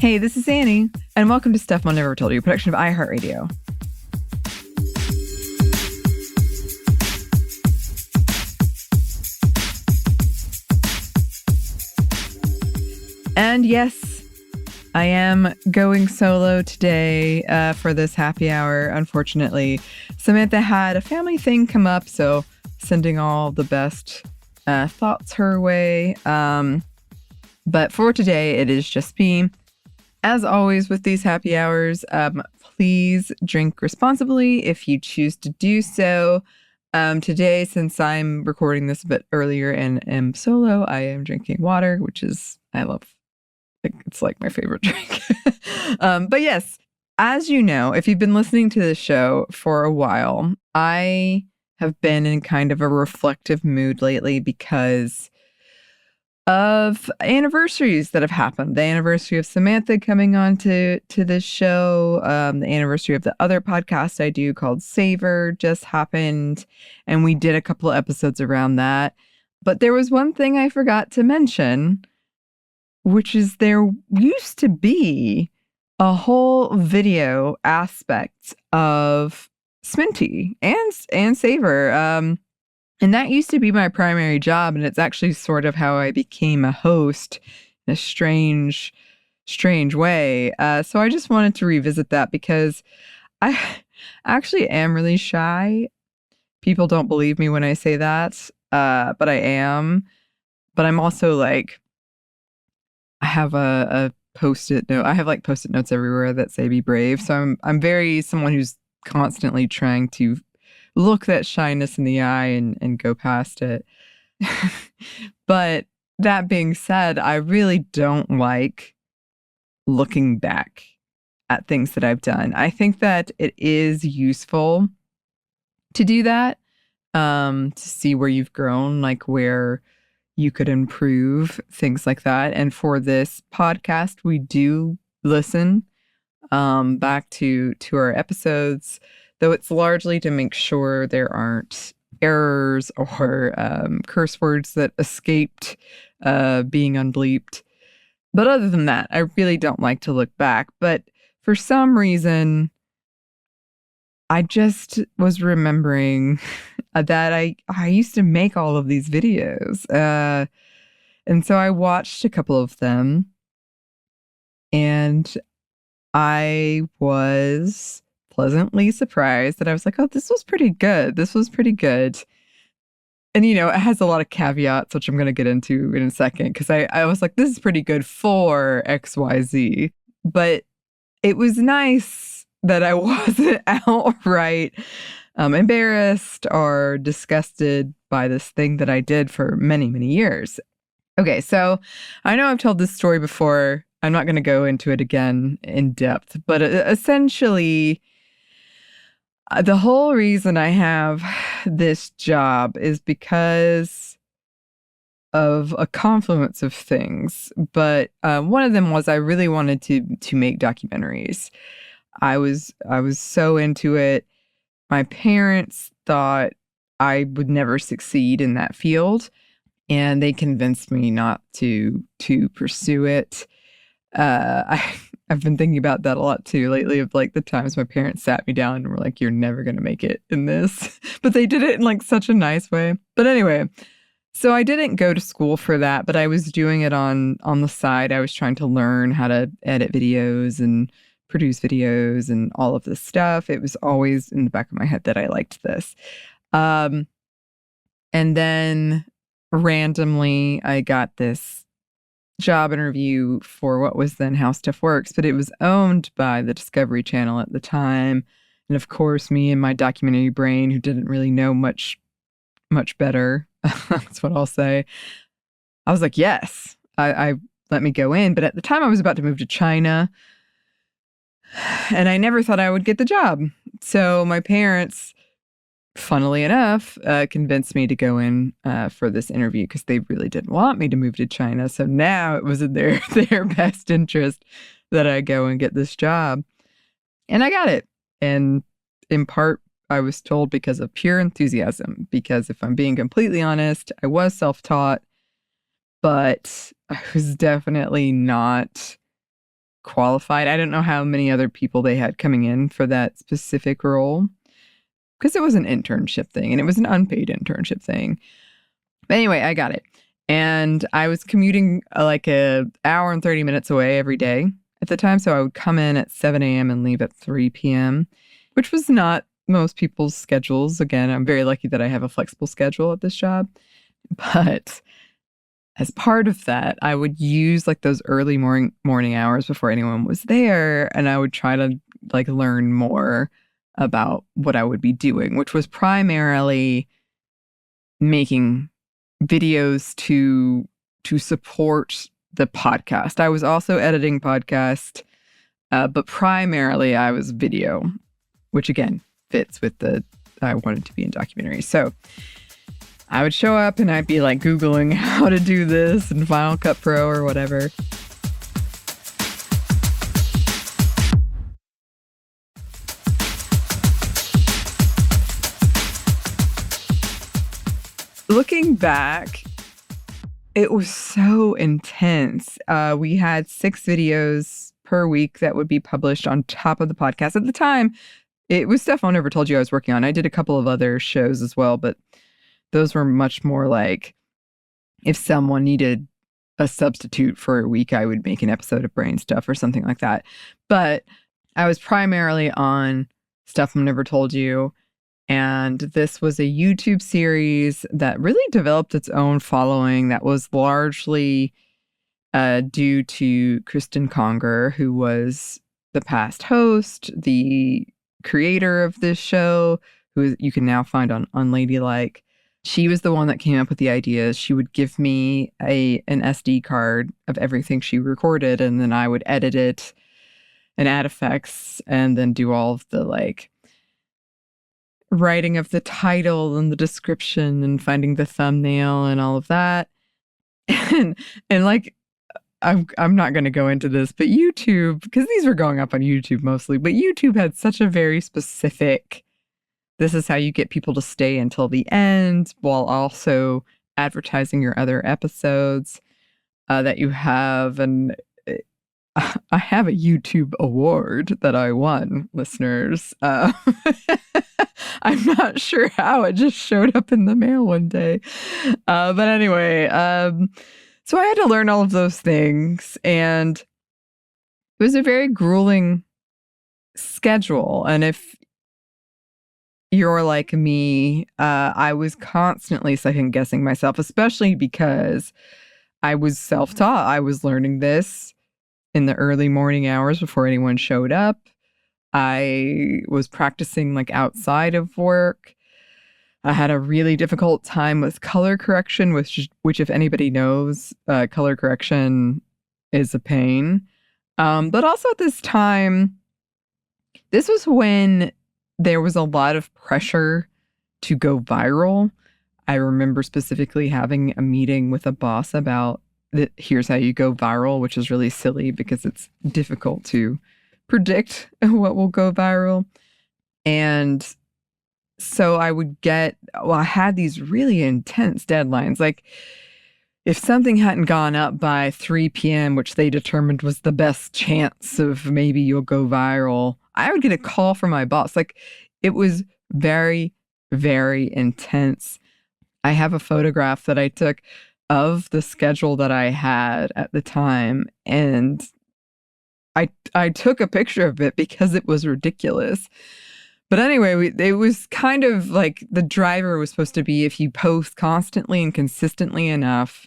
Hey, this is Anney, and welcome to Stuff Mom Never Told You, a production of iHeartRadio. And yes, I am going solo today for this happy hour. Unfortunately, Samantha had a family thing come up, so sending all the best thoughts her way. But for today, it is just me. As always with these happy hours, please drink responsibly if you choose to do so. Today, since I'm recording this a bit earlier and am solo, I am drinking water, which is, I love. It's like my favorite drink. But yes, as you know, if you've been listening to this show for a while, I have been in kind of a reflective mood lately because of anniversaries that have happened. The anniversary of Samantha coming on to this show, the anniversary of the other podcast I do called Savor just happened, and we did a couple of episodes around that. But there was one thing I forgot to mention, which is there used to be a whole video aspect of Sminty and Savor. And that used to be my primary job, and it's actually sort of how I became a host in a strange way. So I just wanted to revisit that because I actually am really shy. People don't believe me when I say that, but I am. But I'm also like, I have a Post-it note. I have like Post-it notes everywhere that say "Be brave." So I'm very someone who's constantly trying to look that shyness in the eye and go past it. But that being said, I really don't like looking back at things that I've done. I think that it is useful to do that, to see where you've grown, like where you could improve, things like that. And for this podcast, we do listen back to our episodes, though it's largely to make sure there aren't errors or curse words that escaped being unbleeped. But other than that, I really don't like to look back. But for some reason, I just was remembering that I used to make all of these videos. And so I watched a couple of them, and I was pleasantly surprised that I was like, oh, this was pretty good. This was pretty good. And, you know, it has a lot of caveats, which I'm going to get into in a second, because I was like, this is pretty good for XYZ. But it was nice that I wasn't outright embarrassed or disgusted by this thing that I did for many, many years. Okay, so I know I've told this story before. I'm not going to go into it again in depth, but essentially, the whole reason I have this job is because of a confluence of things. But one of them was I really wanted to make documentaries. I was so into it. My parents thought I would never succeed in that field, and they convinced me not to pursue it. I've been thinking about that a lot too lately, of like the times my parents sat me down and were like, you're never going to make it in this. But they did it in like such a nice way. But anyway, so I didn't go to school for that, but I was doing it on the side. I was trying to learn how to edit videos and produce videos and all of this stuff. It was always in the back of my head that I liked this. And then randomly I got this job interview for what was then How Stuff Works, but it was owned by the Discovery Channel at the time. And of course, me and my documentary brain, who didn't really know much better, that's what I'll say, I was like, yes, I let me go in. But at the time I was about to move to China, and I never thought I would get the job. So my parents, funnily enough, convinced me to go in for this interview because they really didn't want me to move to China. So now it was in their best interest that I go and get this job. And I got it. And in part, I was told because of pure enthusiasm. Because if I'm being completely honest, I was self-taught, but I was definitely not qualified. I don't know how many other people they had coming in for that specific role, because it was an internship thing and it was an unpaid internship thing. But anyway, I got it. And I was commuting like an hour and 30 minutes away every day at the time. So I would come in at 7 a.m. and leave at 3 p.m., which was not most people's schedules. Again, I'm very lucky that I have a flexible schedule at this job. But as part of that, I would use like those early morning hours before anyone was there, and I would try to like learn more about what I would be doing, which was primarily making videos to support the podcast. I was also editing podcast, but primarily I was video, which again fits with the I wanted to be in documentaries. So I would show up and I'd be like Googling how to do this in Final Cut Pro or whatever. Looking back, it was so intense. We had 6 videos per week that would be published on top of the podcast. At the time, it was stuff I never told you I was working on. I did a couple of other shows as well, but those were much more like if someone needed a substitute for a week, I would make an episode of Brain Stuff or something like that. But I was primarily on Stuff I Never Told You. And this was a YouTube series that really developed its own following that was largely due to Kristen Conger, who was the past host, the creator of this show, who you can now find on Unladylike. She was the one that came up with the ideas. She would give me an SD card of everything she recorded, and then I would edit it and add effects and then do all of the like writing of the title and the description and finding the thumbnail and all of that. And like, I'm not going to go into this, but YouTube, because these were going up on YouTube mostly, but YouTube had such a very specific, this is how you get people to stay until the end while also advertising your other episodes that you have. And I have a YouTube award that I won, listeners. I'm not sure how. It just showed up in the mail one day. But anyway, so I had to learn all of those things. And it was a very grueling schedule. And if you're like me, I was constantly second guessing myself, especially because I was self-taught. I was learning this in the early morning hours before anyone showed up. I was practicing like outside of work. I had a really difficult time with color correction, which if anybody knows, color correction is a pain. But also at this time, this was when there was a lot of pressure to go viral. I remember specifically having a meeting with a boss about here's how you go viral, which is really silly because it's difficult to predict what will go viral. And so I had these really intense deadlines. Like if something hadn't gone up by 3 p.m., which they determined was the best chance of maybe you'll go viral, I would get a call from my boss. Like it was very, very intense. I have a photograph that I took of the schedule that I had at the time, and I took a picture of it because it was ridiculous. But anyway, it was kind of like the driver was supposed to be if you post constantly and consistently enough,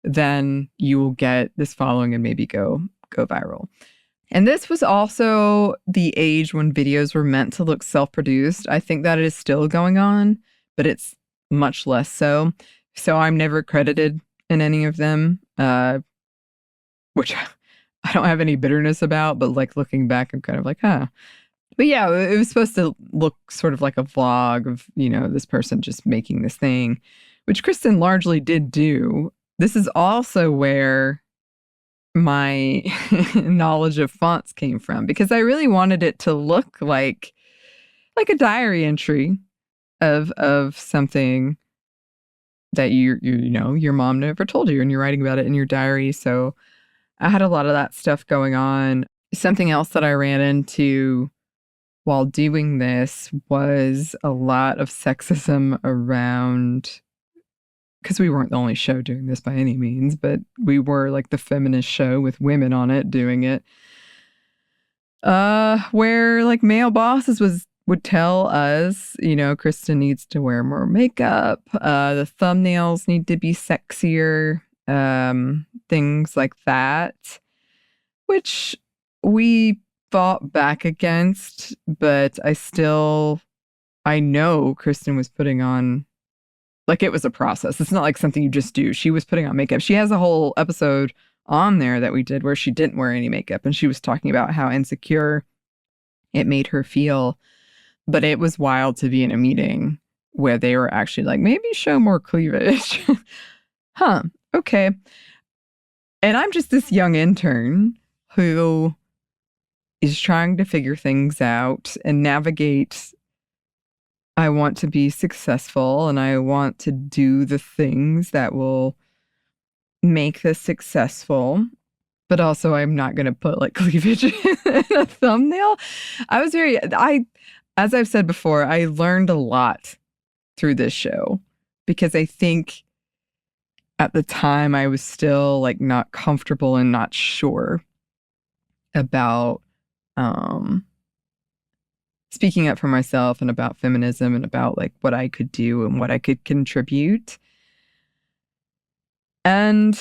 then you will get this following and maybe go viral. And this was also the age when videos were meant to look self-produced. I think that is still going on, but it's much less so. So I'm never credited in any of them, which I don't have any bitterness about, but like looking back, I'm kind of like, huh. But yeah, it was supposed to look sort of like a vlog of, this person just making this thing, which Kristen largely did do. This is also where my knowledge of fonts came from, because I really wanted it to look like a diary entry of something that your mom never told you and you're writing about it in your diary. So I had a lot of that stuff going on. Something else that I ran into while doing this was a lot of sexism around, because we weren't the only show doing this by any means, but we were like the feminist show with women on it doing it. Where like male bosses would tell us, Kristen needs to wear more makeup, the thumbnails need to be sexier, things like that, which we fought back against, but I know Kristen was putting on, like, it was a process. It's not like something you just do. She was putting on makeup. She has a whole episode on there that we did where she didn't wear any makeup, and she was talking about how insecure it made her feel. But it was wild to be in a meeting where they were actually like, maybe show more cleavage. Huh, okay. And I'm just this young intern who is trying to figure things out and navigate. I want to be successful and I want to do the things that will make this successful. But also, I'm not going to put like cleavage in a thumbnail. As I've said before, I learned a lot through this show because I think at the time I was still like not comfortable and not sure about speaking up for myself and about feminism and about like what I could do and what I could contribute. And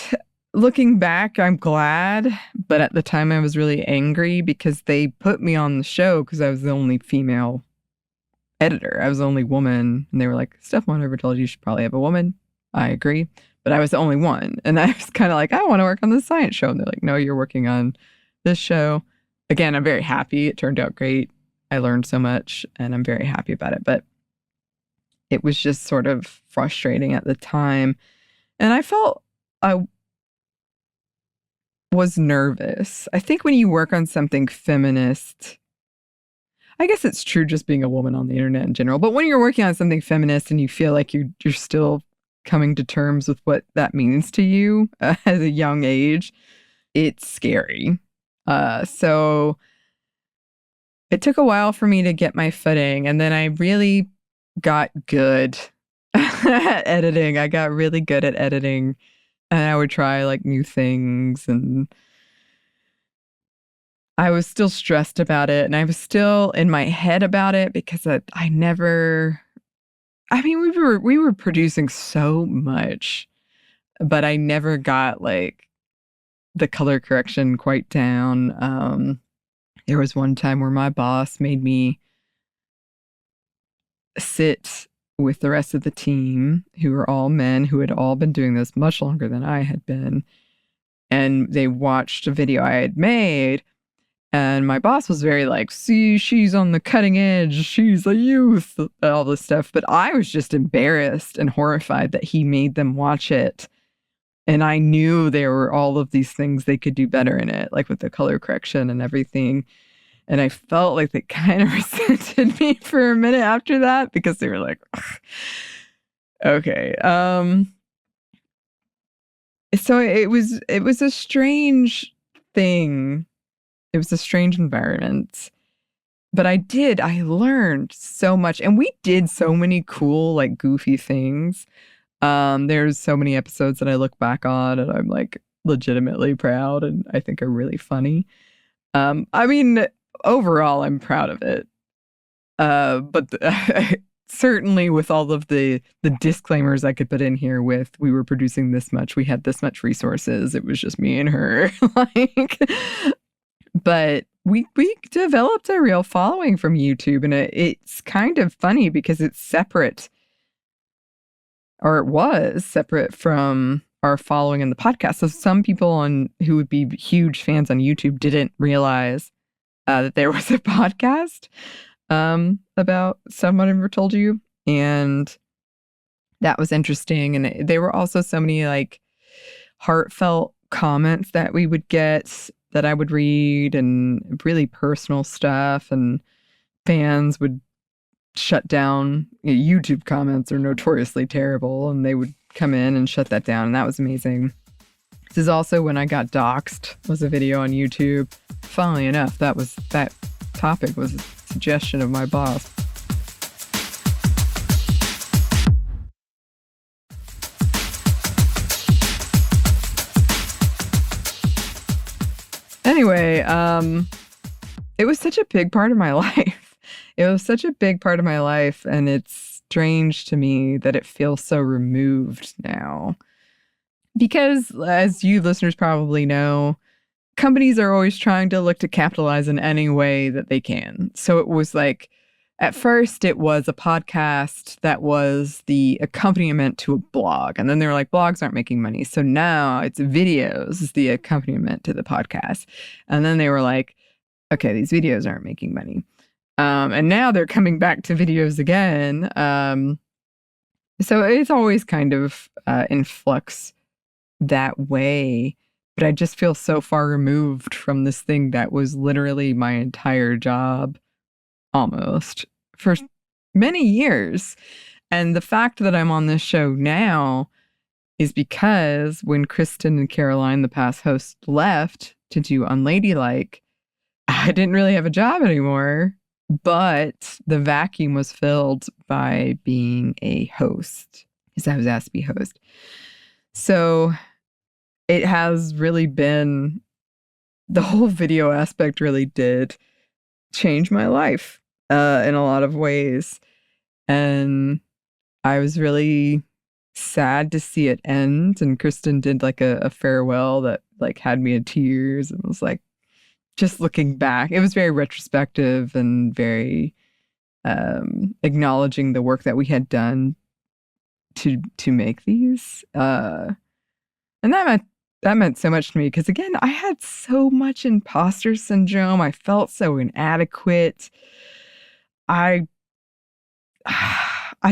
looking back, I'm glad, but at the time I was really angry because they put me on the show because I was the only female editor. I was the only woman, and they were like, Stefan ever told you should probably have a woman. I agree, but I was the only one. And I was kind of like, I want to work on the science show. And they're like, no, you're working on this show. Again, I'm very happy. It turned out great. I learned so much, and I'm very happy about it. But it was just sort of frustrating at the time. And I felt I was nervous. I think when you work on something feminist, I guess it's true just being a woman on the internet in general, but when you're working on something feminist and you feel like you're still coming to terms with what that means to you at a young age, it's scary. So it took a while for me to get my footing, and then I really got good at editing. I got really good at editing, and I would try like new things, and I was still stressed about it, and I was still in my head about it because I never, I mean, we were producing so much, but I never got like the color correction quite down. There was one time where my boss made me sit with the rest of the team, who were all men who had all been doing this much longer than I had been, and they watched a video I had made. And my boss was very like, see, she's on the cutting edge. She's a youth, all this stuff. But I was just embarrassed and horrified that he made them watch it. And I knew there were all of these things they could do better in it, like with the color correction and everything. And I felt like they kind of resented me for a minute after that because they were like, ugh. Okay. So it was a strange thing. It was a strange environment, but I learned so much, and we did so many cool, like goofy things. There's so many episodes that I look back on and I'm like legitimately proud and I think are really funny. I mean, overall, I'm proud of it. But certainly with all of the disclaimers I could put in here with, we were producing this much, we had this much resources, it was just me and her, like. But we developed a real following from YouTube, and it's kind of funny because it's separate, or it was separate from our following in the podcast. So some people who would be huge fans on YouTube didn't realize that there was a podcast about Someone Ever Told You, and that was interesting. And there were also so many like heartfelt comments that we would get that I would read, and really personal stuff, and fans would shut down. YouTube comments are notoriously terrible, and they would come in and shut that down, and that was amazing. This is also when I got doxxed, was a video on YouTube. Funnily enough, that topic was a suggestion of my boss. Anyway, it was such a big part of my life. It was such a big part of my life, and it's strange to me that it feels so removed now. Because, as you listeners probably know, companies are always trying to look to capitalize in any way that they can. So it was like, at first, it was a podcast that was the accompaniment to a blog. And then they were like, blogs aren't making money. So now it's videos is the accompaniment to the podcast. And then they were like, okay, these videos aren't making money. And now they're coming back to videos again. So it's always kind of in flux that way. But I just feel so far removed from this thing that was literally my entire job, almost, for many years. And the fact that I'm on this show now is because when Kristen and Caroline, the past host, left to do Unladylike, I didn't really have a job anymore. But the vacuum was filled by being a host, because I was asked to be host. So it has really been, the whole video aspect really did change my life in a lot of ways. And I was really sad to see it end. And Kristen did like a farewell that like had me in tears, and was like, just looking back, it was very retrospective and very acknowledging the work that we had done to make these. And that meant so much to me, because again, I had so much imposter syndrome. I felt so inadequate. I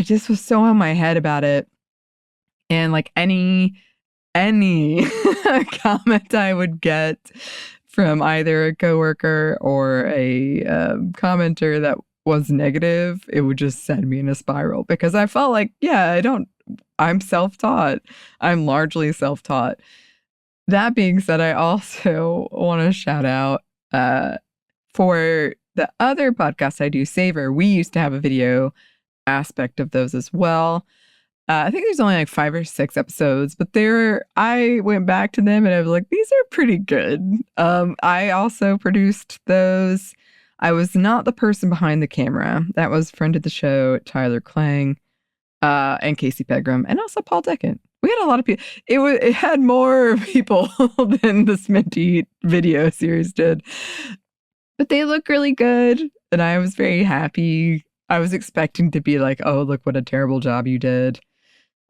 just was so on my head about it. And like any comment I would get from either a coworker or a commenter that was negative, it would just send me in a spiral, because I felt like, I'm self-taught. I'm largely self-taught. That being said, I also want to shout out for the other podcast I do, Savor. We used to have a video aspect of those as well. I think there's only like 5 or 6 episodes, but I went back to them and I was like, these are pretty good. I also produced those. I was not the person behind the camera. That was friend of the show, Tyler Klang, and Casey Pegram, and also Paul Deckant. We had a lot of people. It had more people than the Sminty video series did, but they look really good, and I was very happy. I was expecting to be like, oh, look what a terrible job you did.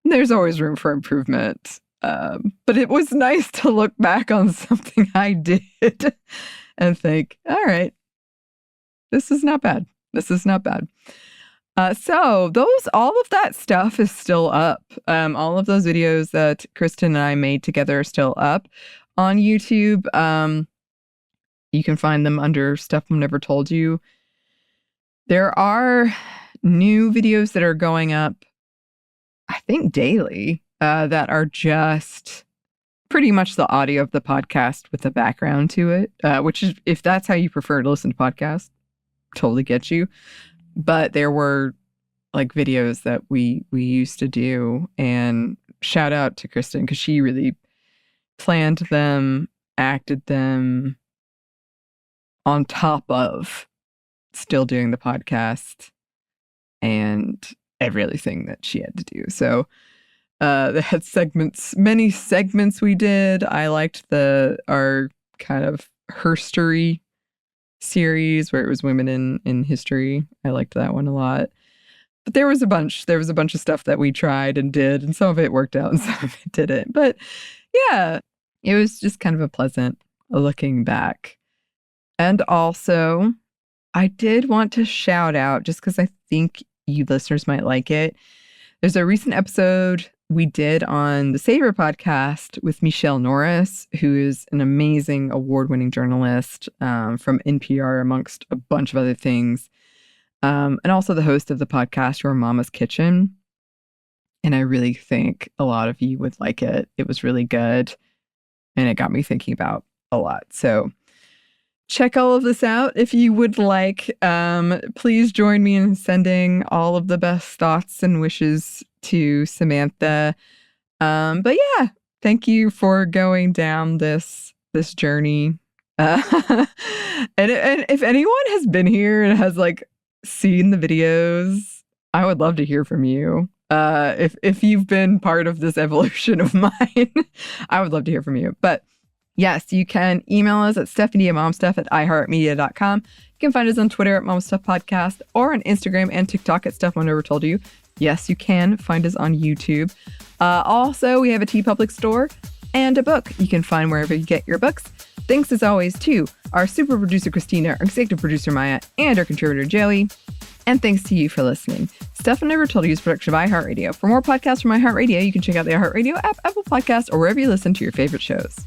There's always room for improvement. But it was nice to look back on something I did and think, all right, this is not bad. This is not bad. So all of that stuff is still up. All of those videos that Kristen and I made together are still up on YouTube. You can find them under Stuff Mom Never Told You. There are new videos that are going up, I think daily, that are just pretty much the audio of the podcast with the background to it, which is, if that's how you prefer to listen to podcasts, totally get you. But there were like videos that we used to do, and shout out to Kristen, because she really planned them, acted them on top of still doing the podcast and everything that she had to do. So they had many segments we did. I liked our kind of herstory series where it was women in history. I liked that one a lot. But there was a bunch of stuff that we tried and did, and some of it worked out and some of it didn't. But yeah, it was just kind of a pleasant looking back. And also, I did want to shout out, just because I think you listeners might like it. There's a recent episode we did on the Savor podcast with Michelle Norris, who is an amazing award-winning journalist from NPR, amongst a bunch of other things. And also the host of the podcast, Your Mama's Kitchen. And I really think a lot of you would like it. It was really good. and it got me thinking about a lot. So check all of this out if you would like. Please join me in sending all of the best thoughts and wishes to Samantha. But yeah, thank you for going down this journey. And if anyone has been here and has like seen the videos, I would love to hear from you. If you've been part of this evolution of mine, I would love to hear from you. But yes, you can email us at stephanie@momstuff@iheartmedia.com. You can find us on Twitter at momstuffpodcast or on Instagram and TikTok at Stuff I Never Told You. Yes, you can find us on YouTube. Also, we have a TeePublic store and a book you can find wherever you get your books. Thanks as always to our super producer Christina, our executive producer Maya, and our contributor Joey. And thanks to you for listening. Stuff I Never Told You is a production of iHeartRadio. For more podcasts from iHeartRadio, you can check out the iHeartRadio app, Apple Podcasts, or wherever you listen to your favorite shows.